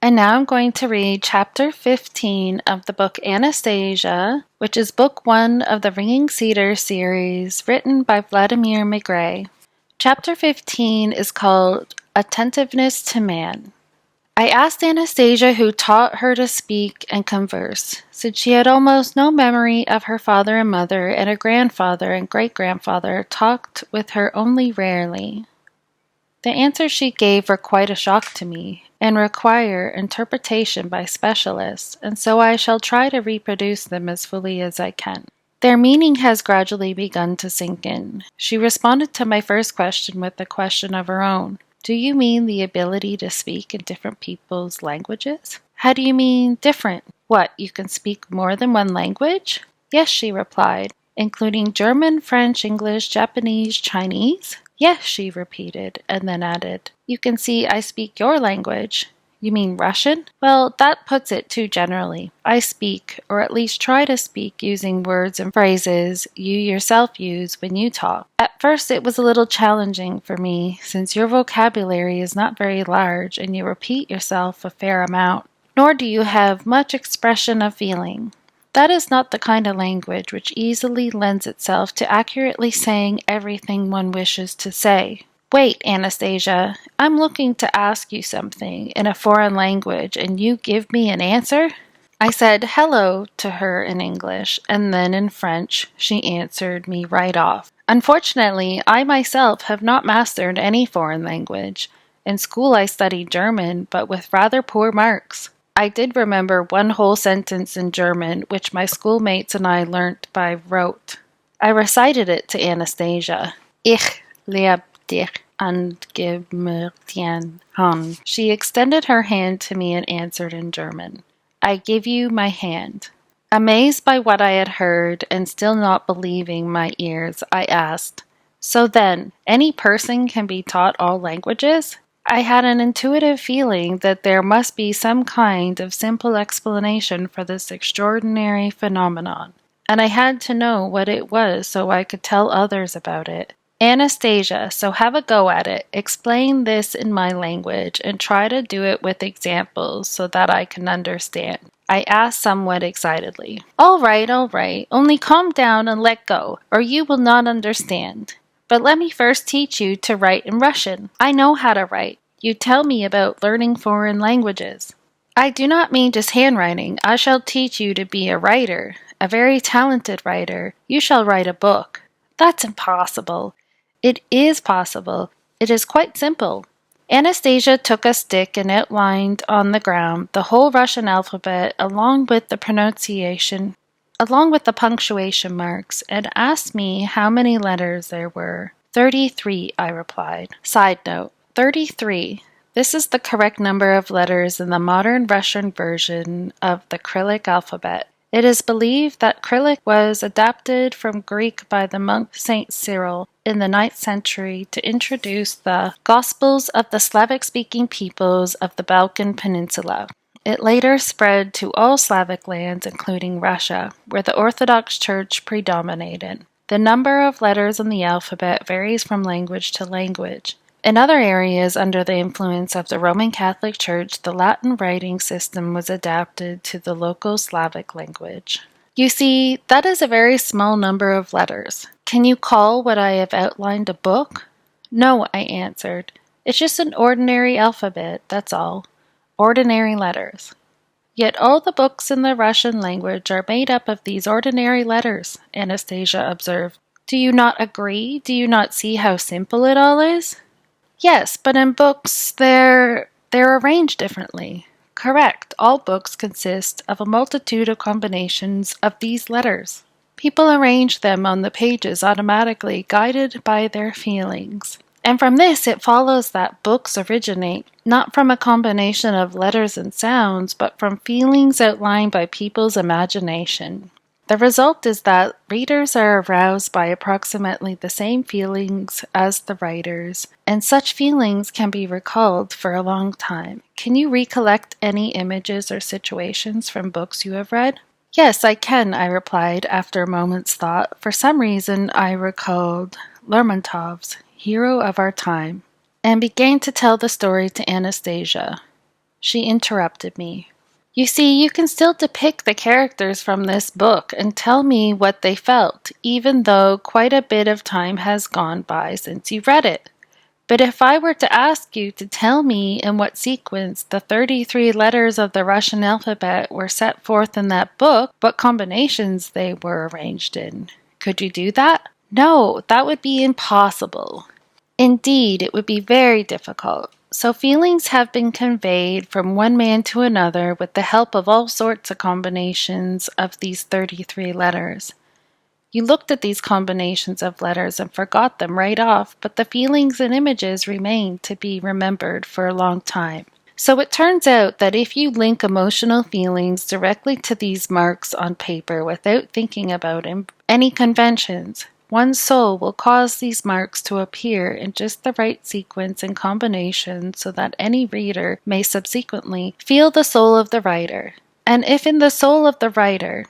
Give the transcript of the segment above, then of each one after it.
And now I'm going to read chapter 15 of the book Anastasia, which is book 1 of the Ringing Cedar series written by Vladimir Maigret. Chapter 15 is called Attentiveness to Man. I asked Anastasia who taught her to speak and converse, since she had almost no memory of her father and mother, and her grandfather and great-grandfather talked with her only rarely. The answers she gave were quite a shock to me, and require interpretation by specialists, and so I shall try to reproduce them as fully as I can. Their meaning has gradually begun to sink in. She responded to my first question with a question of her own. Do you mean the ability to speak in different people's languages? How do you mean different? What, you can speak more than one language? Yes, she replied, including German, French, English, Japanese, Chinese? Yes, she repeated, and then added, You can see I speak your language. You mean Russian? Well, that puts it too generally. I speak, or at least try to speak, using words and phrases you yourself use when you talk. At first it was a little challenging for me, since your vocabulary is not very large and you repeat yourself a fair amount, nor do you have much expression of feeling. That is not the kind of language which easily lends itself to accurately saying everything one wishes to say. Wait, Anastasia, I'm looking to ask you something in a foreign language and you give me an answer? I said hello to her in English, and then in French she answered me right off. Unfortunately, I myself have not mastered any foreign language. In school I studied German, but with rather poor marks. I did remember one whole sentence in German, which my schoolmates and I learnt by rote. I recited it to Anastasia. Ich lieb dich und gib mir deine Hand. She extended her hand to me and answered in German. I give you my hand. Amazed by what I had heard and still not believing my ears, I asked, So then, any person can be taught all languages? I had an intuitive feeling that there must be some kind of simple explanation for this extraordinary phenomenon, and I had to know what it was so I could tell others about it. Anastasia, so have a go at it. Explain this in my language and try to do it with examples so that I can understand. I asked somewhat excitedly. All right, only calm down and let go, or you will not understand. But let me first teach you to write in Russian. I know how to write. You tell me about learning foreign languages. I do not mean just handwriting. I shall teach you to be a writer, a very talented writer. You shall write a book. That's impossible. It is possible. It is quite simple. Anastasia took a stick and outlined on the ground the whole Russian alphabet along with the punctuation marks, and asked me how many letters there were. 33, I replied. Side note, 33. This is the correct number of letters in the modern Russian version of the Cyrillic alphabet. It is believed that Cyrillic was adapted from Greek by the monk Saint Cyril in the 9th century to introduce the Gospels of the Slavic-speaking peoples of the Balkan Peninsula. It later spread to all Slavic lands, including Russia, where the Orthodox Church predominated. The number of letters in the alphabet varies from language to language. In other areas under the influence of the Roman Catholic Church, the Latin writing system was adapted to the local Slavic language. You see, that is a very small number of letters. Can you call what I have outlined a book? No, I answered. It's just an ordinary alphabet, that's all. Ordinary letters. Yet all the books in the Russian language are made up of these ordinary letters, Anastasia observed. Do you not agree? Do you not see how simple it all is? Yes, but in books they're arranged differently. Correct. All books consist of a multitude of combinations of these letters. People arrange them on the pages automatically, guided by their feelings. And from this it follows that books originate not from a combination of letters and sounds, but from feelings outlined by people's imagination. The result is that readers are aroused by approximately the same feelings as the writers, and such feelings can be recalled for a long time. Can you recollect any images or situations from books you have read? Yes, I can, I replied after a moment's thought. For some reason I recalled Lermontov's Hero of Our Time, and began to tell the story to Anastasia. She interrupted me. You see, you can still depict the characters from this book and tell me what they felt, even though quite a bit of time has gone by since you read it. But if I were to ask you to tell me in what sequence the 33 letters of the Russian alphabet were set forth in that book, what combinations they were arranged in, could you do that? No, that would be impossible. Indeed, it would be very difficult. So feelings have been conveyed from one man to another with the help of all sorts of combinations of these 33 letters. You looked at these combinations of letters and forgot them right off, but the feelings and images remained to be remembered for a long time. So it turns out that if you link emotional feelings directly to these marks on paper without thinking about any conventions, one's soul will cause these marks to appear in just the right sequence and combination so that any reader may subsequently feel the soul of the writer. And if in the soul of the writer—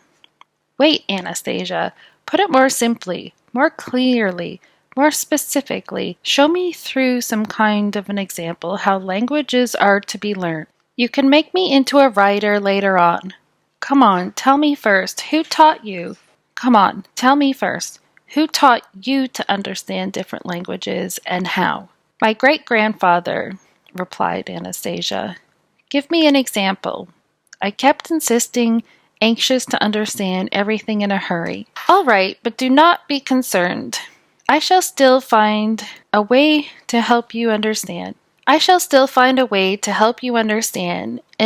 Wait, Anastasia, put it more simply, more clearly, more specifically. Show me through some kind of an example how languages are to be learned. You can make me into a writer later on. Come on, tell me first, who taught you? Come on, tell me first. Who taught you to understand different languages and how? My great-grandfather, replied Anastasia. Give me an example. I kept insisting, anxious to understand everything in a hurry. All right, but do not be concerned. I shall still find a way to help you understand. And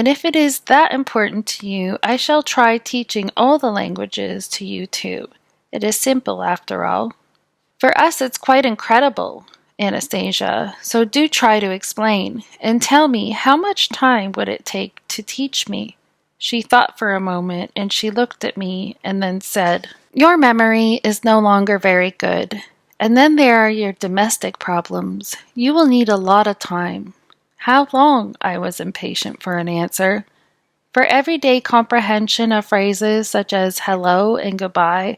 if it is that important to you, I shall try teaching all the languages to you too. It is simple, after all. For us, it's quite incredible, Anastasia, so do try to explain, and tell me how much time would it take to teach me? She thought for a moment, and she looked at me, and then said, Your memory is no longer very good. And then there are your domestic problems. You will need a lot of time. How long? I was impatient for an answer. For everyday comprehension of phrases such as hello and goodbye,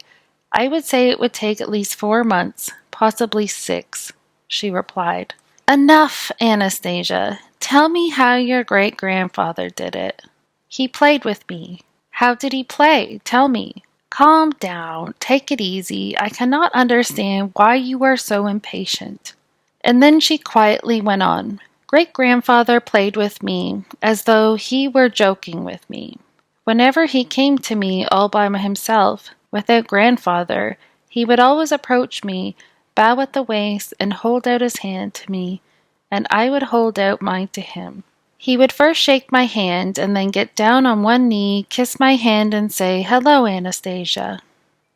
I would say it would take at least 4 months, possibly 6, she replied. Enough, Anastasia. Tell me how your great-grandfather did it. He played with me. How did he play? Tell me. Calm down. Take it easy. I cannot understand why you are so impatient. And then she quietly went on. Great-grandfather played with me, as though he were joking with me. Whenever he came to me all by himself, without grandfather, he would always approach me, bow at the waist, and hold out his hand to me, and I would hold out mine to him. He would first shake my hand, and then get down on one knee, kiss my hand, and say, Hello, Anastasia.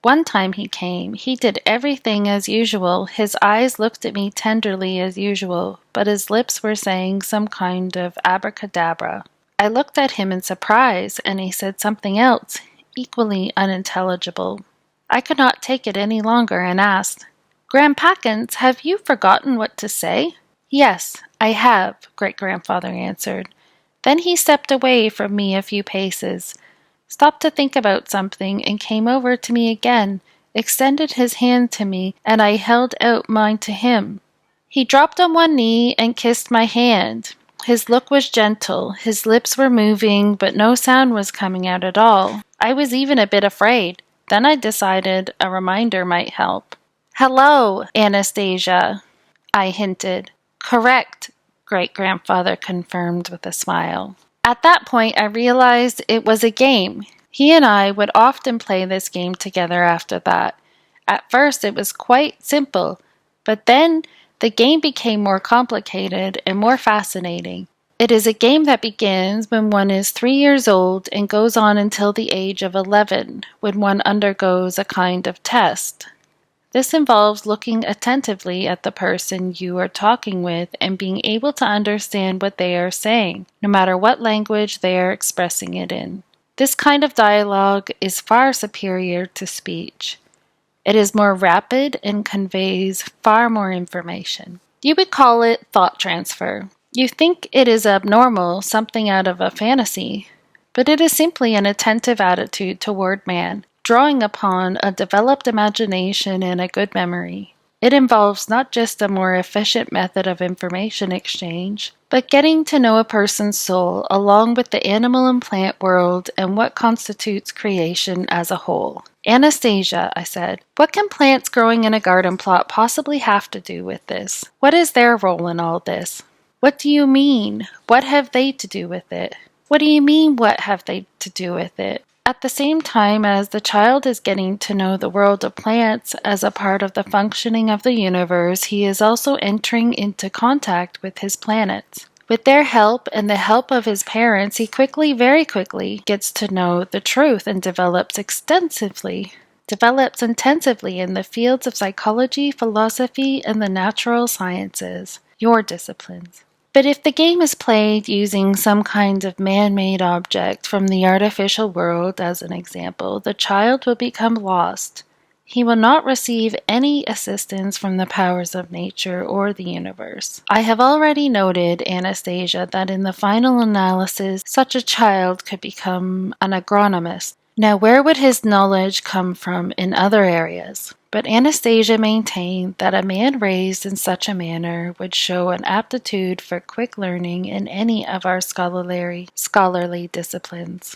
One time he came. He did everything as usual. His eyes looked at me tenderly as usual, but his lips were saying some kind of abracadabra. I looked at him in surprise, and he said something else, equally unintelligible. I could not take it any longer and asked, Grandpakins, have you forgotten what to say? Yes, I have, great-grandfather answered. Then he stepped away from me a few paces, stopped to think about something, and came over to me again, extended his hand to me, and I held out mine to him. He dropped on one knee and kissed my hand. His look was gentle, his lips were moving, but no sound was coming out at all. I was even a bit afraid. Then I decided a reminder might help. Hello, Anastasia, I hinted. Correct, great-grandfather confirmed with a smile. At that point, I realized it was a game. He and I would often play this game together after that. At first, it was quite simple, but then the game became more complicated and more fascinating. It is a game that begins when one is 3 years old and goes on until the age of 11, when one undergoes a kind of test. This involves looking attentively at the person you are talking with and being able to understand what they are saying, no matter what language they are expressing it in. This kind of dialogue is far superior to speech. It is more rapid and conveys far more information. You would call it thought transfer. You think it is abnormal, something out of a fantasy, but it is simply an attentive attitude toward man, drawing upon a developed imagination and a good memory. It involves not just a more efficient method of information exchange, but getting to know a person's soul along with the animal and plant world and what constitutes creation as a whole. Anastasia, I said, what can plants growing in a garden plot possibly have to do with this? What is their role in all this? What do you mean? What have they to do with it? What do you mean, what have they to do with it? At the same time as the child is getting to know the world of plants as a part of the functioning of the universe, he is also entering into contact with his planets. With their help and the help of his parents, he very quickly gets to know the truth and develops intensively in the fields of psychology, philosophy, and the natural sciences, your disciplines. But if the game is played using some kind of man-made object from the artificial world as an example, the child will become lost. He will not receive any assistance from the powers of nature or the universe. I have already noted, Anastasia, that in the final analysis, such a child could become an agronomist. Now, where would his knowledge come from in other areas? But Anastasia maintained that a man raised in such a manner would show an aptitude for quick learning in any of our scholarly disciplines.